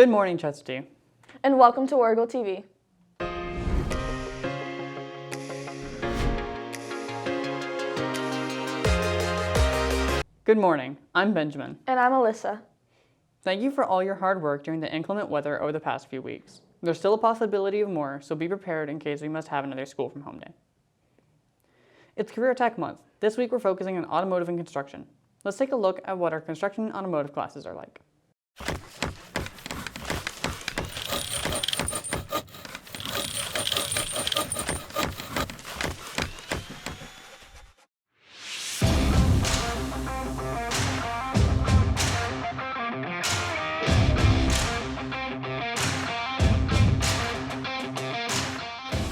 Good morning, Chastity. And welcome to Warrigal TV. Good morning, I'm Benjamin. And I'm Alyssa. Thank you for all your hard work during the inclement weather over the past few weeks. There's still a possibility of more, so be prepared in case we must have another school from home day. It's Career Tech Month. This week we're focusing on automotive and construction. Let's take a look at what our construction and automotive classes are like.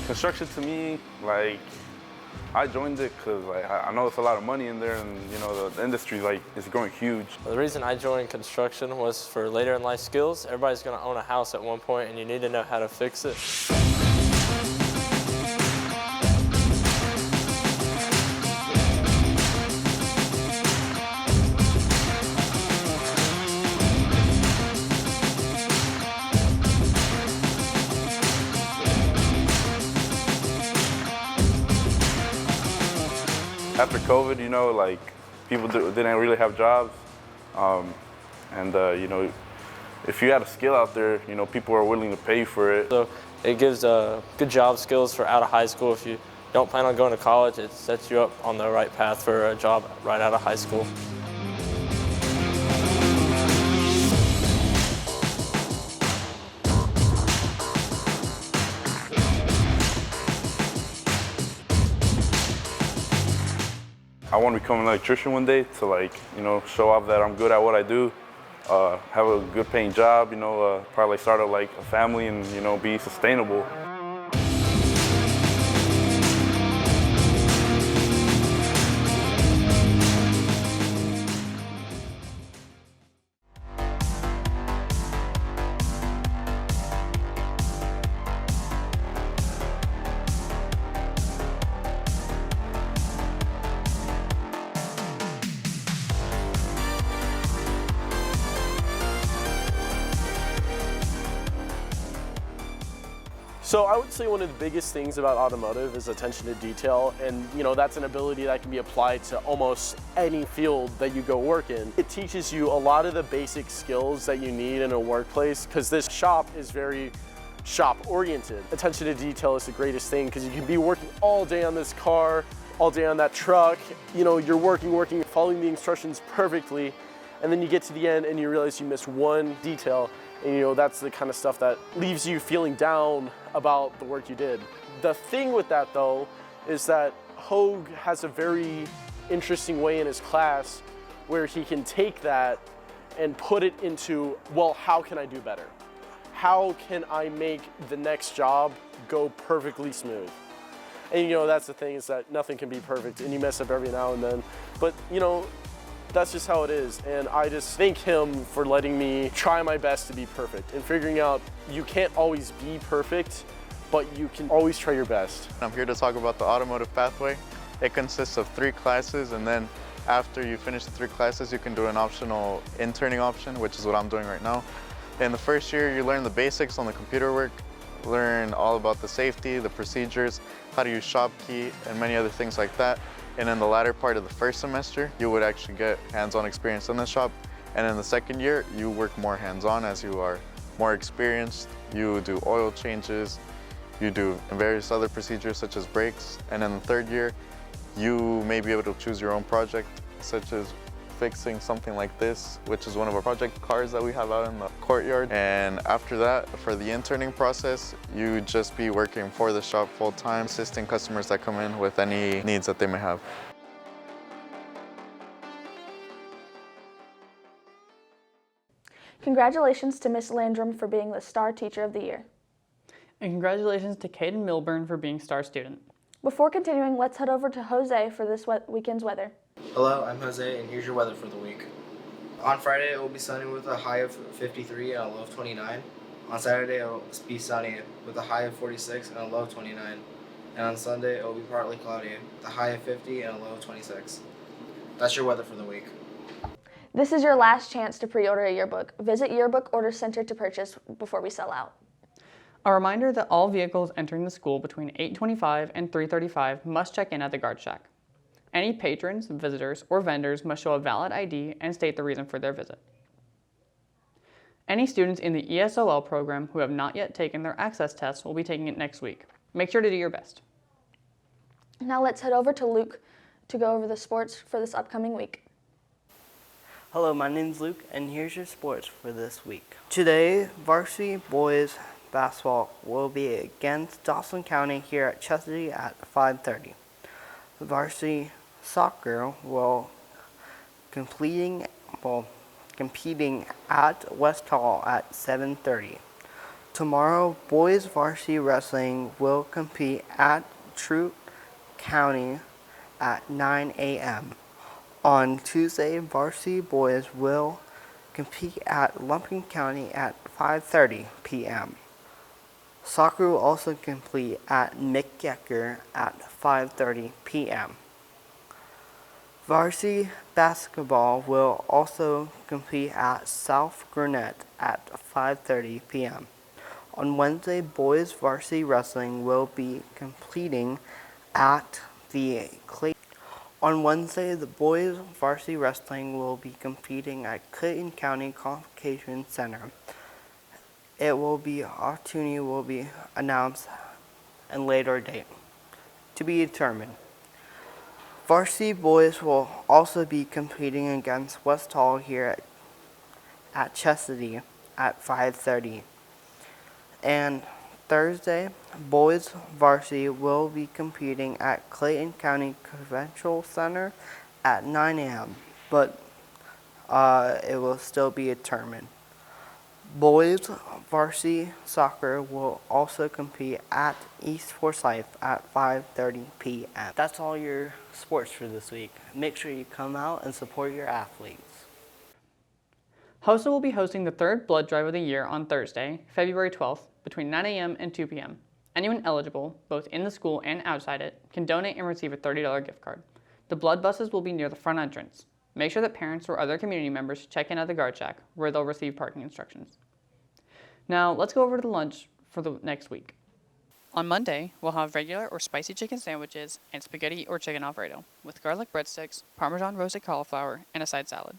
Construction to me, I joined it because I know it's a lot of money in there, and the industry is growing huge. The reason I joined construction was for later in life skills. Everybody's going to own a house at one point, and you need to know how to fix it. After COVID, people didn't really have jobs, if you had a skill out there, people are willing to pay for it. So it gives good job skills for out of high school. If you don't plan on going to college, it sets you up on the right path for a job right out of high school. I want to become an electrician one day to show off that I'm good at what I do, have a good paying job, probably start a family and be sustainable. So I would say one of the biggest things about automotive is attention to detail, and that's an ability that can be applied to almost any field that you go work in. It teaches you a lot of the basic skills that you need in a workplace, because this shop is very shop oriented. Attention to detail is the greatest thing, because you can be working all day on this car, all day on that truck, you're working, following the instructions perfectly, and then you get to the end and you realize you missed one detail. And that's the kind of stuff that leaves you feeling down about the work you did. The thing with that though, is that Hogue has a very interesting way in his class where he can take that and put it into, well, how can I do better? How can I make the next job go perfectly smooth? And that's the thing, is that nothing can be perfect and you mess up every now and then. But that's just how it is, and I just thank him for letting me try my best to be perfect and figuring out you can't always be perfect, but you can always try your best. I'm here to talk about the automotive pathway. It consists of 3 classes, and then after you finish the 3 classes, you can do an optional interning option, which is what I'm doing right now. In the first year, you learn the basics on the computer work, learn all about the safety, the procedures, how to use ShopKey, and many other things like that. And in the latter part of the first semester, you would actually get hands-on experience in the shop. And in the second year, you work more hands-on as you are more experienced. You do oil changes, you do various other procedures such as brakes. And in the third year, you may be able to choose your own project, such as fixing something like this, which is one of our project cars that we have out in the courtyard. And after that, for the interning process, you just be working for the shop full-time, assisting customers that come in with any needs that they may have. Congratulations to Miss Landrum for being the Star Teacher of the Year. And congratulations to Caden Milburn for being Star Student. Before continuing, let's head over to Jose for this weekend's weather. Hello, I'm Jose, and here's your weather for the week. On Friday, it will be sunny with a high of 53 and a low of 29. On Saturday, it will be sunny with a high of 46 and a low of 29. And on Sunday, it will be partly cloudy with a high of 50 and a low of 26. That's your weather for the week. This is your last chance to pre-order a yearbook. Visit Yearbook Order Center to purchase before we sell out. A reminder that all vehicles entering the school between 8:25 and 3:35 must check in at the guard shack. Any patrons, visitors, or vendors must show a valid ID and state the reason for their visit. Any students in the ESOL program who have not yet taken their access test will be taking it next week. Make sure to do your best. Now let's head over to Luke to go over the sports for this upcoming week. Hello, my name's Luke, and here's your sports for this week. Today, varsity boys basketball will be against Dawson County here at Chesadee at 5:30. Varsity soccer will competing at West Hall at 7:30. Tomorrow, boys varsity wrestling will compete at Troup County at 9 a.m. On Tuesday, varsity boys will compete at Lumpkin County at 5:30 p.m. Soccer will also compete at McGecker at 5:30 p.m. Varsity basketball will also compete at South Gwinnett at 5:30 p.m. On Wednesday, boys varsity wrestling will be competing at the On Wednesday, the boys varsity wrestling will be competing at Clayton County Convocation Center. Opportunity will be announced and later date to be determined. Varsity boys will also be competing against West Hall here at Chesadee at 5:30. And Thursday, boys varsity will be competing at Clayton County Convention Center at 9 a.m., but it will still be determined. Boys varsity soccer will also compete at East Forsyth at 5:30 p.m. That's all your sports for this week. Make sure you come out and support your athletes. HOSA will be hosting the third blood drive of the year on Thursday, February 12th, between 9 a.m. and 2 p.m. Anyone eligible, both in the school and outside it, can donate and receive a $30 gift card. The blood buses will be near the front entrance. Make sure that parents or other community members check in at the guard shack, where they'll receive parking instructions. Now, let's go over to the lunch for the next week. On Monday, we'll have regular or spicy chicken sandwiches and spaghetti or chicken Alfredo, with garlic breadsticks, Parmesan roasted cauliflower, and a side salad.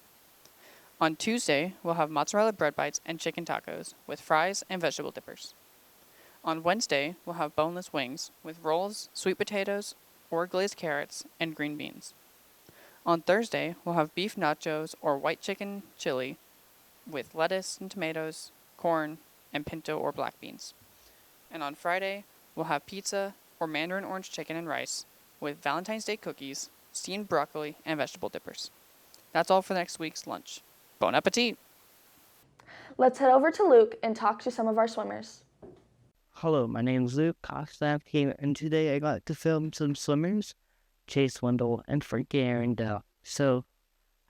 On Tuesday, we'll have mozzarella bread bites and chicken tacos, with fries and vegetable dippers. On Wednesday, we'll have boneless wings, with rolls, sweet potatoes, or glazed carrots, and green beans. On Thursday, we'll have beef nachos or white chicken chili, with lettuce and tomatoes, corn, and pinto or black beans. And on Friday, we'll have pizza or mandarin orange chicken and rice with Valentine's Day cookies, steamed broccoli, and vegetable dippers. That's all for next week's lunch. Bon appetit! Let's head over to Luke and talk to some of our swimmers. Hello, my name's Luke Koslavsky, and today I got to film some swimmers, Chase Wendell and Frankie Arundel. So,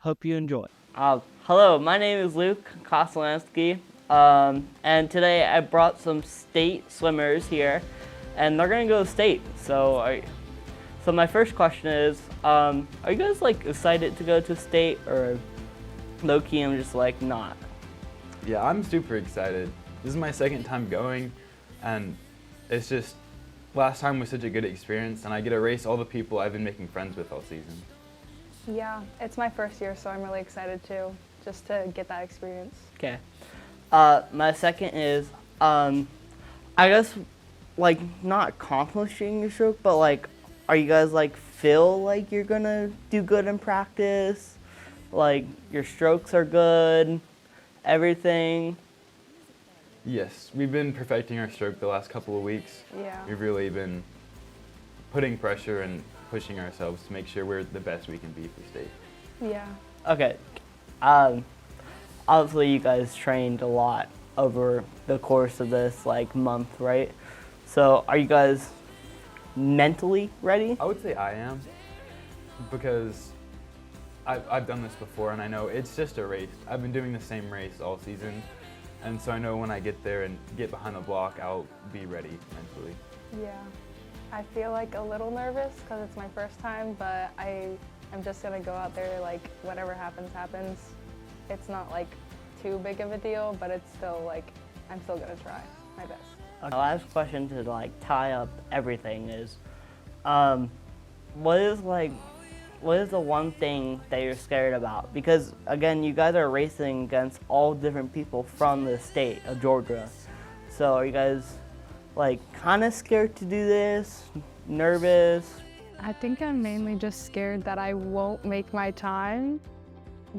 hope you enjoy. Hello, my name is Luke Koslavsky, and today I brought some state swimmers here, and they're gonna go to state. So my first question is, are you guys excited to go to state, or low-key I'm just not? Yeah, I'm super excited. This is my second time going, and it's just, last time was such a good experience, and I get to race all the people I've been making friends with all season. Yeah, it's my first year, so I'm really excited too, just to get that experience. Okay. My second is, I guess, not accomplishing your stroke, but are you guys feel like you're gonna do good in practice? Your strokes are good, everything? Yes, we've been perfecting our stroke the last couple of weeks. Yeah. We've really been putting pressure and pushing ourselves to make sure we're the best we can be for state. Yeah. Okay. Obviously you guys trained a lot over the course of this month, right? So are you guys mentally ready? I would say I am, because I've done this before, and I know it's just a race. I've been doing the same race all season, and so I know when I get there and get behind the block, I'll be ready mentally. Yeah. I feel a little nervous because it's my first time, but I'm just gonna go out there whatever happens, happens. it's not like too big of a deal, but it's still like, I'm still gonna try my best. My last question to like tie up everything is, what is the one thing that you're scared about? Because again, you guys are racing against all different people from the state of Georgia. So are you guys like kind of scared to do this? Nervous? I think I'm mainly just scared that I won't make my time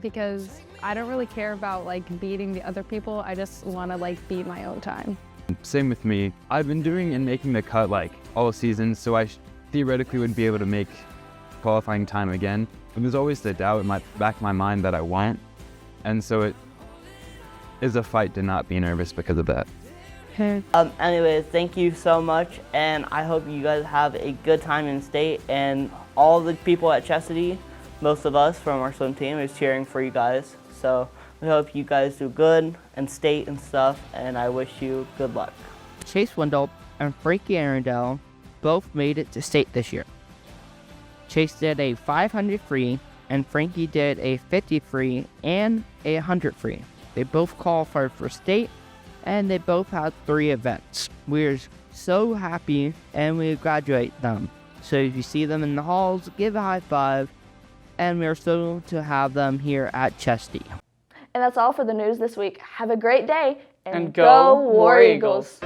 because I don't really care about like beating the other people. I just want to like beat my own time. Same with me. I've been doing and making the cut like all season, so I theoretically would be able to make qualifying time again. But there's always the doubt in my back of my mind that I won't, and so it is a fight to not be nervous because of that. Anyways, thank you so much, and I hope you guys have a good time in state, and all the people at Chestatee, most of us from our swim team is cheering for you guys. So we hope you guys do good in state and stuff, and I wish you good luck. Chase Wendell and Frankie Arundel both made it to state this year. Chase did a 500 free, and Frankie did a 50 free and a 100 free. They both qualified for state, and they both had 3 events. We're so happy, and we graduate them. So if you see them in the halls, give a high five, and we're so to have them here at Chestatee. And that's all for the news this week. Have a great day, And go War Eagles.